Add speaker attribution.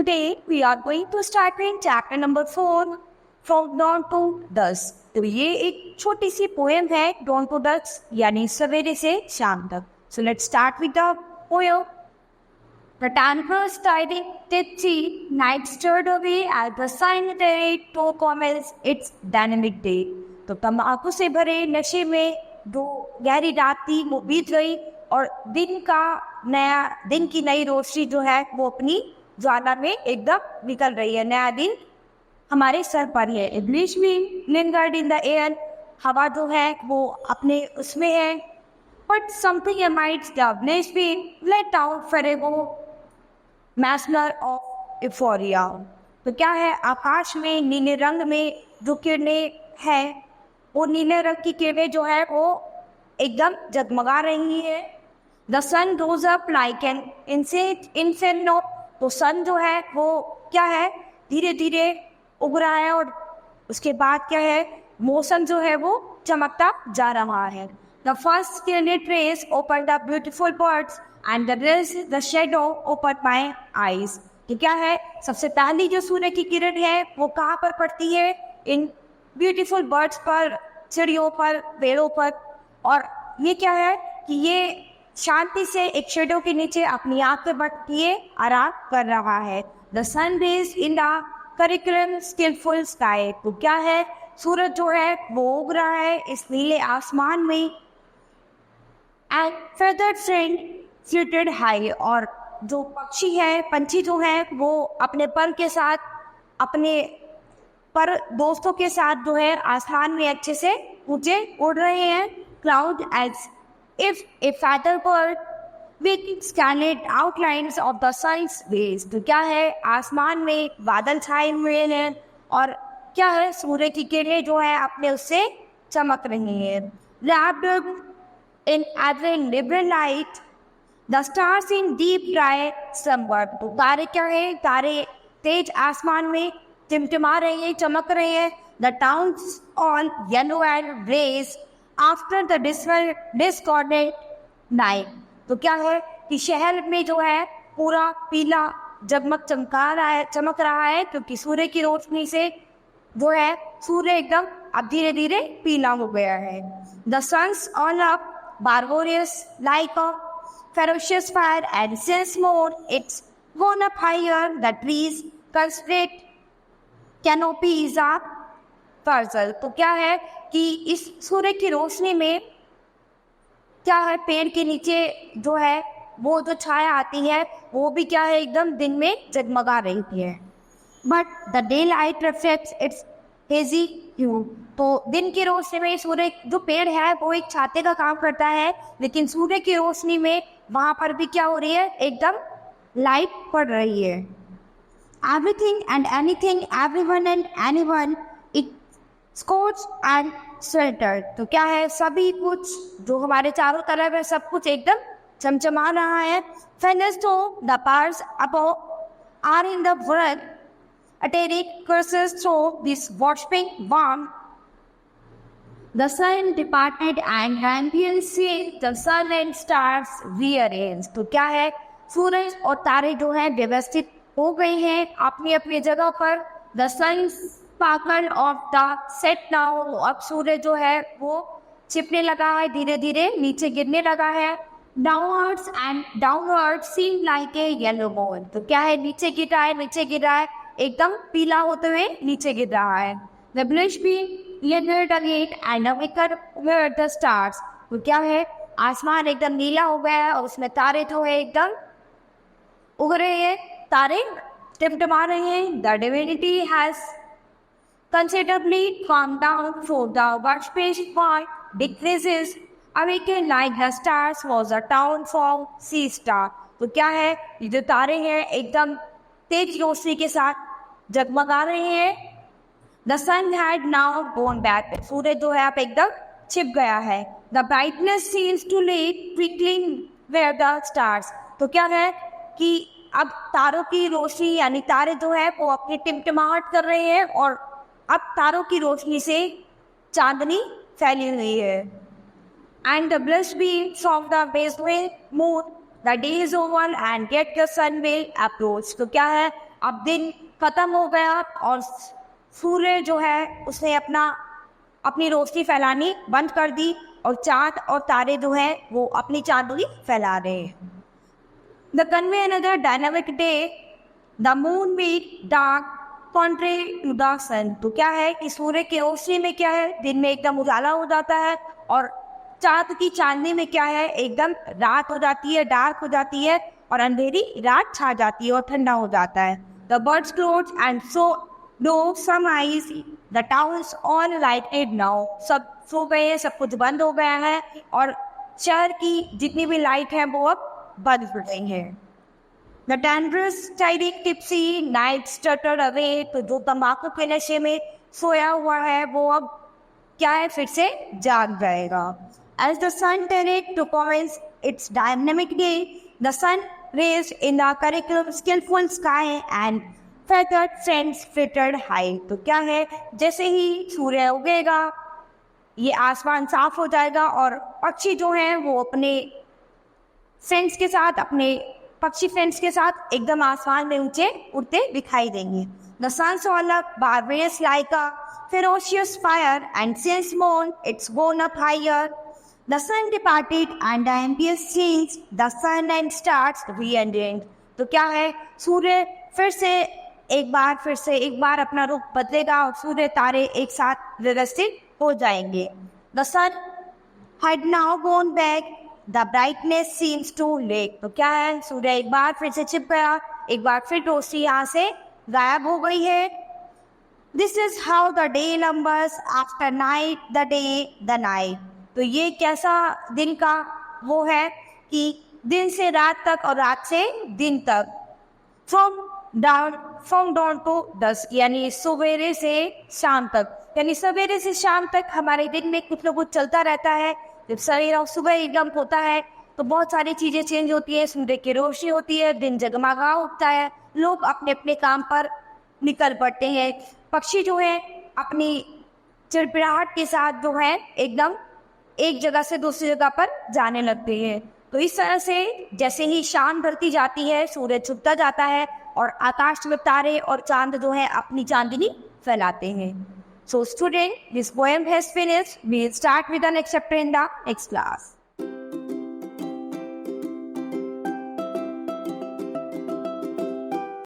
Speaker 1: Today we are going to start with chapter number 4 from dawn to dusk. तो ये एक छोटी सी poem है dawn to dusk यानी सवेरे से शाम तक. So let's start with the poem. The tanglers tiding tipsy, night stirred away as the sun day to commence its dynamic day. तो तम्बाकू से भरे नशे में दो गहरी रात थी वो बीत गई और दिन की नई रोशनी जो है वो अपनी ज्वाला में एकदम निकल रही है. नया दिन हमारे सर पर है. इब्लिश भी लिंगर्ड इन द एयर, हवा जो है वो अपने उसमें है. But something एमाइट्स the blush be let out forever मैस्नर of एफोरिया. तो क्या है, आकाश में नीले रंग में जो किरणें हैं वो नीले रंग की किरणें जो है वो एकदम जगमगा रही है. The sun rose up like an inferno. तो सन जो है वो क्या है, धीरे धीरे उग रहा है और उसके बाद क्या है, मौसम जो है वो चमकता जा रहा है. The first skilled race open the beautiful birds and the rest the shadow open my eyes. कि क्या है, सबसे पहली जो सूर्य की किरण है वो कहाँ पर पड़ती है, इन ब्यूटीफुल बर्ड्स पर, चिड़ियों पर, पेड़ों पर. और ये क्या है कि ये शांति से एक शेडो के नीचे अपनी आंखें बंद किए आराम कर रहा है. The sun rays in the curriculum skillful sky. तो क्या है, सूरज जो है वो उग रहा है इस नीले आसमान में. And feathered friend flitted high. और जो पक्षी है, पंछी जो है वो अपने पर के साथ, अपने पर दोस्तों के साथ जो है आसमान में अच्छे से ऊंचे उड़ रहे हैं. Cloud as if a feather bird with scarlet outlines of the sun's rays. तो क्या है, आसमान में बादल छाए हुए हैं और क्या है, सूर्य की किरणें जो है अपने उससे चमक रही हैं. Wrapped in every liberal light, the stars in deep dry slumber. तो तारे क्या है, तारे तेज आसमान में टिमटिमा रहे हैं, चमक रहे हैं. The towns all yellow and rays after the discordant night. तो क्या है कि शहर में जो है पूरा पीला जगमग चमक रहा है क्योंकि सूर्य की रोशनी से जो है सूर्य एकदम अब धीरे धीरे पीला हो गया है. The sun's all up barbarous like a ferocious fire and since more it's gone up higher the trees constrict canopies a puzzle. तो क्या है कि इस सूर्य की रोशनी में क्या है, पेड़ के नीचे जो है वो जो छाया आती है वो भी क्या है, एकदम दिन में जगमगा रही है. But the day light reflects its hazy hue. तो दिन की रोशनी में सूर्य जो पेड़ है वो एक छाते का काम करता है, लेकिन सूर्य की रोशनी में वहाँ पर भी क्या हो रही है, एकदम लाइट पड़ रही है. Everything and anything, everyone and anyone, it scorch and swelter. तो क्या है, सभी कुछ जो हमारे चारों तरफ है सब कुछ एकदम चमचमा रहा है. फेनेस्टो the parts above are in the world अटेरिक कर्सेस थ्रो दिस वॉशपिंग warm. The sun departed and हैंपियन see the sun and stars rearrange. तो क्या है, सूरज और तारे जो है व्यवस्थित हो गए हैं अपनी अपनी जगह पर. The sun sparkle of the set now. अब सूर्य जो है वो छिपने लगा है, धीरे धीरे नीचे गिरने लगा है. Downwards and downward seem like a yellow ball. तो क्या है, नीचे गिर रहा है, एकदम पीला होते हुए नीचे गिर रहा है. The blush be let again and where the stars. तो क्या है, आसमान एकदम नीला हो गया है और उसमें तारे जो है एकदम उग रहे हैं, तारे टिमटिमा रहे हैं. The divinity has considerably calmed down for the workspace point decreases awakened like the stars was a town for sea star. तो क्या है, ये जो तारे हैं एकदम तेज रोशनी के साथ जगमगा रहे हैं. The sun had now gone back. सूर्य जो है अब एकदम छिप गया है. The brightness seems to lay twinkling where the stars. तो क्या है कि अब तारों की रोशनी यानी तारे जो है वो अपनी टिमटिमाहट कर रहे हैं और अब तारों की रोशनी से चांदनी फैली हुई है. And the bliss beam from the basement moon the day is over and get the sun will approach. तो क्या है, अब दिन खत्म हो गया और सूर्य जो है उसने अपनी रोशनी फैलानी बंद कर दी और चांद और तारे जो है वो अपनी चांदनी फैला रहे हैं। The convey another dynamic day, the moon make dark contrary to the sun. तो क्या है कि सूर्य की रोशनी में क्या है, दिन में एकदम उजाला हो जाता है, और चांद की चांदनी में क्या है, एकदम रात हो जाती है, डार्क हो जाती है, और अंधेरी रात छा जाती है और ठंडा हो जाता है। The birds close and so no some eyes, the towns all lighted now. सब सो गए हैं, सब कुछ बंद हो गया है और शहर की जितनी भी लाइट है वो अब बंद हो गई है। The dangerous tidying tipsy night stutter away. तो जो तंबाकू के नशे में सोया हुआ है वो अब क्या है, फिर से जाग जाएगा। As the sun turned to commence its dynamic day, the sun raised in the curriculum skillful sky and feathered friends flitted high। तो क्या है, जैसे ही सूर्य उगेगा ये आसमान साफ हो जाएगा और पक्षी जो हैं वो अपने फ्रेंड्स के साथ, अपने पक्षी फ्रेंड्स के साथ एकदम आसमान में ऊंचे उड़ते दिखाई देंगे। The sun saw barbarous like a ferocious fire, and since morn it's gone up higher. The sun departed and the envious changed, the sun and stars re-entered। तो क्या है, सूर्य फिर से एक बार अपना रूप बदलेगा और सूर्य तारे एक साथ व्यवस्थित हो जाएंगे। The sun had now gone back, the brightness seems to lake। तो क्या है, सूर्य एक बार फिर से छिप गया, एक बार फिर रोशनी यहाँ से गायब हो गई है। This is how the day numbers after night, the day, the night। तो ये कैसा दिन का वो है कि दिन से रात तक और रात से दिन तक। From dawn to dusk, यानी सवेरे से शाम तक, यानी सवेरे से शाम तक हमारे दिन में कुछ ना कुछ चलता रहता है। जब सवेरा सुबह एकदम होता है तो बहुत सारी चीज़ें चेंज होती है, सूर्य की रोशनी होती है, दिन जगमगा उठता है, लोग अपने अपने काम पर निकल पड़ते हैं, पक्षी जो है अपनी चिड़चिड़ाहट के साथ जो है एकदम एक जगह से दूसरी जगह पर जाने लगते हैं। तो इस तरह से जैसे ही शाम ढलती जाती है सूर्य छुपता जाता है और आकाश में तारे और चांद जो है अपनी चांदनी फैलाते हैं। So student, this poem has finished. We'll start with the next chapter in the next class.